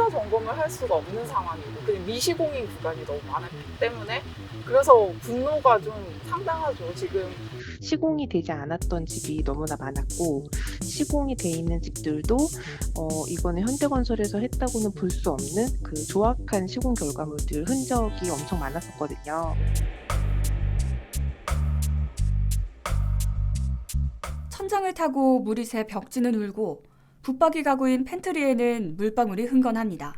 혼자 점검을 할 수가 없는 상황이고 그냥 미시공인 구간이 너무 많았기 때문에 그래서 분노가 좀 상당하죠. 지금 시공이 되지 않았던 집이 너무나 많았고 시공이 돼 있는 집들도 이거는 현대건설에서 했다고는 볼 수 없는 그 조악한 시공 결과물들 흔적이 엄청 많았었거든요. 천장을 타고 물이 새 벽지는 울고 붙박이 가구인 팬트리에는 물방울이 흥건합니다.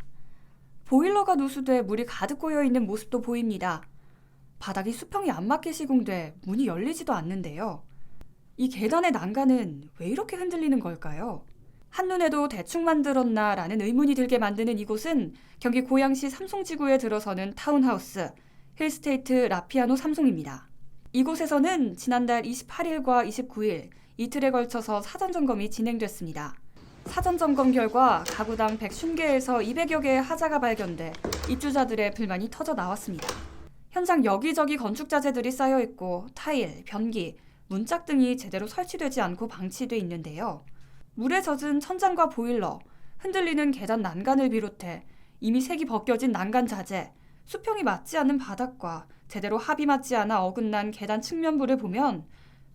보일러가 누수돼 물이 가득 고여있는 모습도 보입니다. 바닥이 수평이 안 맞게 시공돼 문이 열리지도 않는데요. 이 계단의 난간은 왜 이렇게 흔들리는 걸까요? 한눈에도 대충 만들었나 라는 의문이 들게 만드는 이곳은 경기 고양시 삼송지구에 들어서는 타운하우스 힐스테이트 라피아노 삼송입니다. 이곳에서는 지난달 28일과 29일 이틀에 걸쳐서 사전점검이 진행됐습니다. 사전점검 결과 가구당 150개에서 200여 개의 하자가 발견돼 입주자들의 불만이 터져 나왔습니다. 현장 여기저기 건축자재들이 쌓여있고 타일, 변기, 문짝 등이 제대로 설치되지 않고 방치돼 있는데요. 물에 젖은 천장과 보일러, 흔들리는 계단 난간을 비롯해 이미 색이 벗겨진 난간 자재, 수평이 맞지 않는 바닥과 제대로 합이 맞지 않아 어긋난 계단 측면부를 보면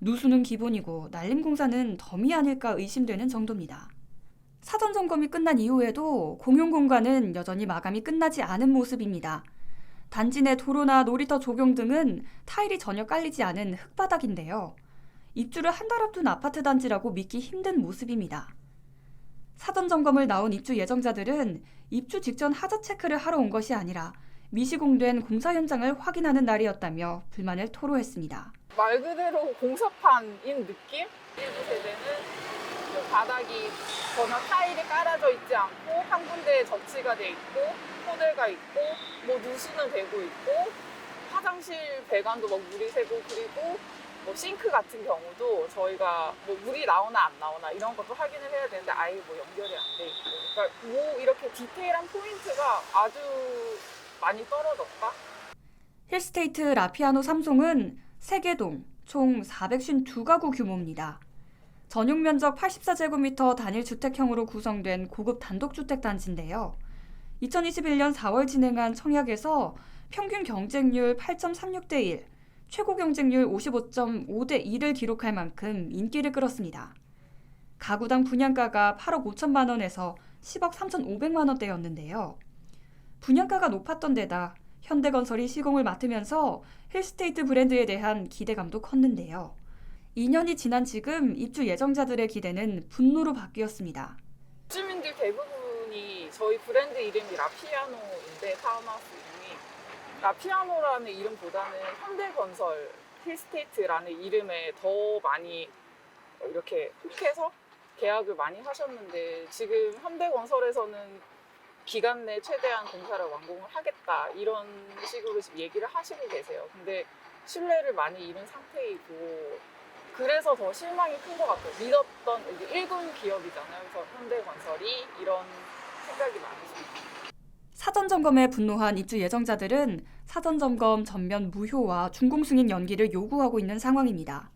누수는 기본이고 날림 공사는 덤이 아닐까 의심되는 정도입니다. 사전 점검이 끝난 이후에도 공용 공간은 여전히 마감이 끝나지 않은 모습입니다. 단지 내 도로나 놀이터 조경 등은 타일이 전혀 깔리지 않은 흙바닥인데요. 입주를 한 달 앞둔 아파트 단지라고 믿기 힘든 모습입니다. 사전 점검을 나온 입주 예정자들은 입주 직전 하자 체크를 하러 온 것이 아니라 미시공된 공사 현장을 확인하는 날이었다며 불만을 토로했습니다. 말 그대로 공사판인 느낌? 일부 세대는 바닥이 전혀 타일이 깔아져 있지 않고 한 군데에 접치가 돼 있고 토대가 있고 뭐 누수는 되고 있고 화장실 배관도 막 물이 새고 그리고 뭐 싱크 같은 경우도 저희가 뭐 물이 나오나 안 나오나 이런 것도 확인을 해야 되는데 아예 뭐 연결이 안 돼 있고 그러니까 뭐 이렇게 디테일한 포인트가 아주 많이 떨어졌다. 힐스테이트 라피아노 삼송은 세개동 총 452가구 규모입니다. 전용 면적 84제곱미터 단일 주택형으로 구성된 고급 단독주택 단지인데요. 2021년 4월 진행한 청약에서 평균 경쟁률 8.36대 1, 최고 경쟁률 55.5대 2를 기록할 만큼 인기를 끌었습니다. 가구당 분양가가 8억 5천만 원에서 10억 3,500만 원대였는데요. 분양가가 높았던 데다 현대건설이 시공을 맡으면서 힐스테이트 브랜드에 대한 기대감도 컸는데요. 2년이 지난 지금 입주 예정자들의 기대는 분노로 바뀌었습니다. 주민들 대부분이 저희 브랜드 이름이 라피아노인데 타운하우스 이름이 라피아노라는 이름보다는 현대건설 힐스테이트라는 이름에 더 많이 이렇게 혹해서 계약을 많이 하셨는데 지금 현대건설에서는 기간 내 최대한 공사를 완공을 하겠다 이런 식으로 지금 얘기를 하시고 계세요. 근데 신뢰를 많이 잃은 상태이고 그래서 더 실망이 큰 것 같아요. 믿었던 1군 기업이잖아요. 그래서 현대건설이 이런 생각이 많으십니다. 사전점검에 분노한 입주 예정자들은 사전점검 전면 무효와 준공승인 연기를 요구하고 있는 상황입니다.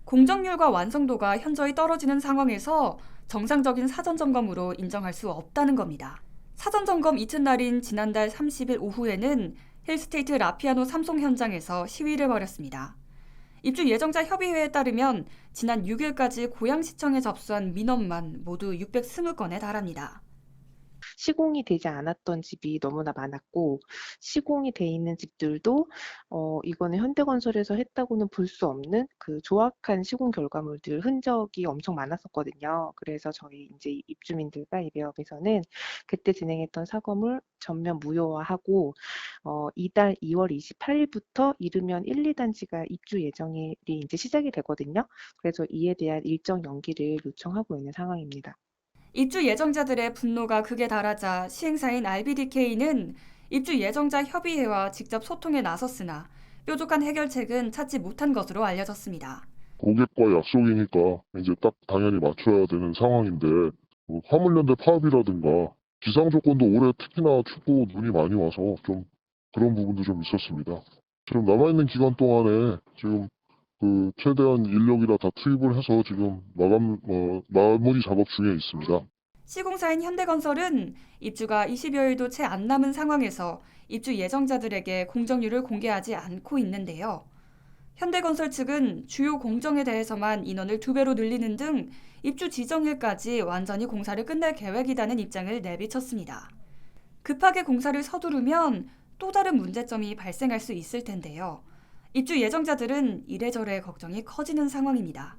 공정률과 완성도가 현저히 떨어지는 상황에서 정상적인 사전점검으로 인정할 수 없다는 겁니다. 사전점검 이튿날인 지난달 30일 오후에는 힐스테이트 라피아노 삼송 현장에서 시위를 벌였습니다. 입주 예정자 협의회에 따르면 지난 6일까지 고양시청에 접수한 민원만 모두 620건에 달합니다. 시공이 되지 않았던 집이 너무나 많았고 시공이 돼 있는 집들도 이거는 현대건설에서 했다고는 볼 수 없는 그 조악한 시공 결과물들 흔적이 엄청 많았었거든요. 그래서 저희 이제 입주민들과 이 매업에서는 그때 진행했던 사검을 전면 무효화하고 이달 2월 28일부터 이르면 1, 2단지가 입주 예정일이 이제 시작이 되거든요. 그래서 이에 대한 일정 연기를 요청하고 있는 상황입니다. 입주 예정자들의 분노가 극에 달하자 시행사인 RBDK는 입주 예정자 협의회와 직접 소통에 나섰으나 뾰족한 해결책은 찾지 못한 것으로 알려졌습니다. 고객과 약속이니까 이제 딱 당연히 맞춰야 되는 상황인데 뭐 화물연대 파업이라든가 기상 조건도 올해 특히나 춥고 눈이 많이 와서 좀 그런 부분도 좀 있었습니다. 지금 남아있는 기간 동안에 지금 그 최대한 인력이라 다 투입을 해서 지금 마무리 작업 중에 있습니다. 시공사인 현대건설은 입주가 20여일도 채 안 남은 상황에서 입주 예정자들에게 공정률을 공개하지 않고 있는데요. 현대건설 측은 주요 공정에 대해서만 인원을 2배로 늘리는 등 입주 지정일까지 완전히 공사를 끝낼 계획이라는 입장을 내비쳤습니다. 급하게 공사를 서두르면 또 다른 문제점이 발생할 수 있을 텐데요. 입주 예정자들은 이래저래 걱정이 커지는 상황입니다.